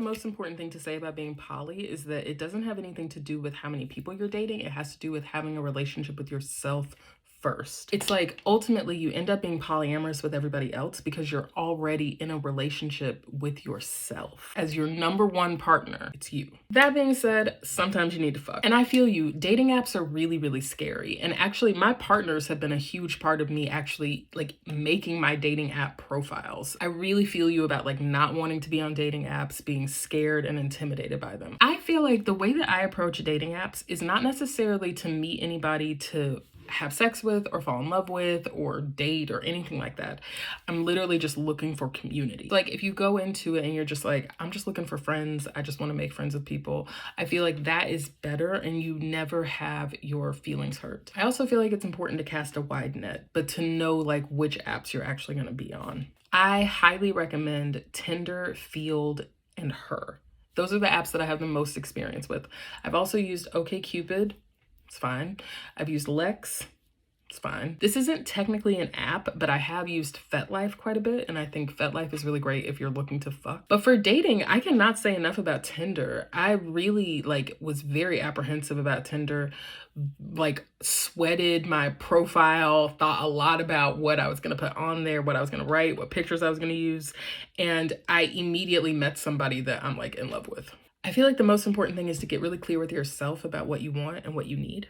most important thing to say about being poly is that it doesn't have anything to do with how many people you're dating. It has to do with having a relationship with yourself first. It's like ultimately you end up being polyamorous with everybody else because you're already in a relationship with yourself. As your number one partner, it's you. That being said, sometimes you need to fuck. And I feel you, dating apps are really, really scary. And actually my partners have been a huge part of me actually like making my dating app profiles. I really feel you about like not wanting to be on dating apps, being scared and intimidated by them. I feel like the way that I approach dating apps is not necessarily to meet anybody to have sex with or fall in love with or date or anything like that. I'm literally just looking for community. Like if you go into it and you're just like, I'm just looking for friends, I just want to make friends with people, I feel like that is better and you never have your feelings hurt. I also feel like it's important to cast a wide net, but to know like which apps you're actually going to be on. I highly recommend Tinder, Field, and Her. Those are the apps that I have the most experience with. I've also used OkCupid. It's fine. I've used Lex. It's fine. This isn't technically an app, but I have used FetLife quite a bit, and I think FetLife is really great if you're looking to fuck. But for dating, I cannot say enough about Tinder. I really was very apprehensive about Tinder, sweated my profile, thought a lot about what I was gonna put on there, what I was gonna write, what pictures I was gonna use, and I immediately met somebody that I'm in love with. I feel like the most important thing is to get really clear with yourself about what you want and what you need,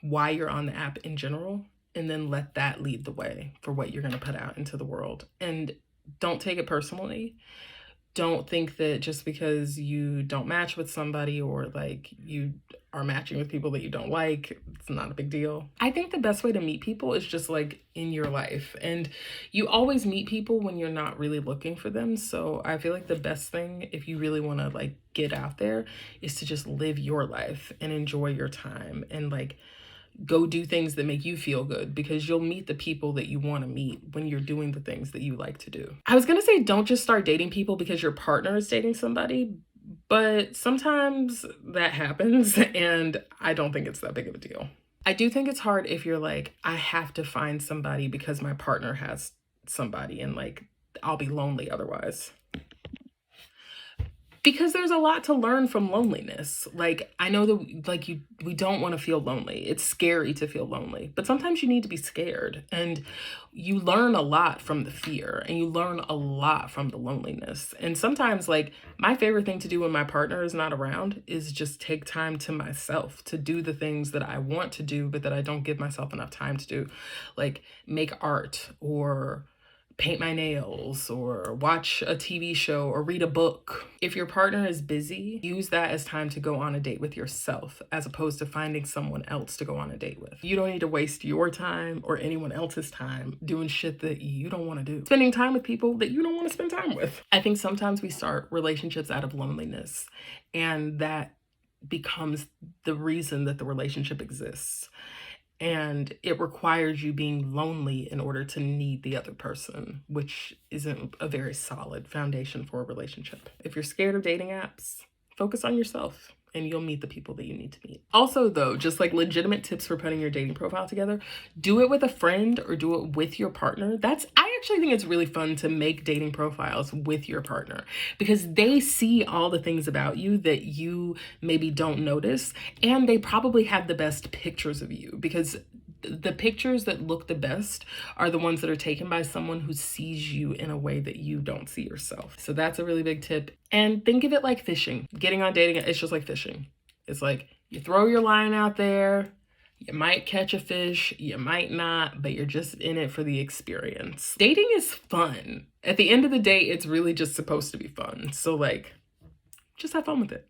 why you're on the app in general, and then let that lead the way for what you're going to put out into the world. And don't take it personally. Don't think that just because you don't match with somebody or you are matching with people that you don't like, it's not a big deal. I think the best way to meet people is just in your life. And you always meet people when you're not really looking for them. So I feel like the best thing if you really want to get out there is to just live your life and enjoy your time and go do things that make you feel good, because you'll meet the people that you want to meet when you're doing the things that you like to do. I was going to say, don't just start dating people because your partner is dating somebody, but sometimes that happens and I don't think it's that big of a deal. I do think it's hard if you're I have to find somebody because my partner has somebody and I'll be lonely otherwise. Because there's a lot to learn from loneliness. I know that we don't want to feel lonely. It's scary to feel lonely, but sometimes you need to be scared, and you learn a lot from the fear and you learn a lot from the loneliness. And sometimes my favorite thing to do when my partner is not around is just take time to myself to do the things that I want to do, but that I don't give myself enough time to do, like make art or paint my nails or watch a TV show or read a book. If your partner is busy, use that as time to go on a date with yourself as opposed to finding someone else to go on a date with. You don't need to waste your time or anyone else's time doing shit that you don't want to do. Spending time with people that you don't want to spend time with. I think sometimes we start relationships out of loneliness, and that becomes the reason that the relationship exists. And it requires you being lonely in order to need the other person, which isn't a very solid foundation for a relationship. If you're scared of dating apps, focus on yourself and you'll meet the people that you need to meet. Also though, just legitimate tips for putting your dating profile together, do it with a friend or do it with your partner. I actually think it's really fun to make dating profiles with your partner because they see all the things about you that you maybe don't notice, and they probably have the best pictures of you because the pictures that look the best are the ones that are taken by someone who sees you in a way that you don't see yourself. So that's a really big tip. And think of it like fishing. Getting on dating, it's just like fishing. It's you throw your line out there, you might catch a fish, you might not, but you're just in it for the experience. Dating is fun. At the end of the day, it's really just supposed to be fun. So just have fun with it.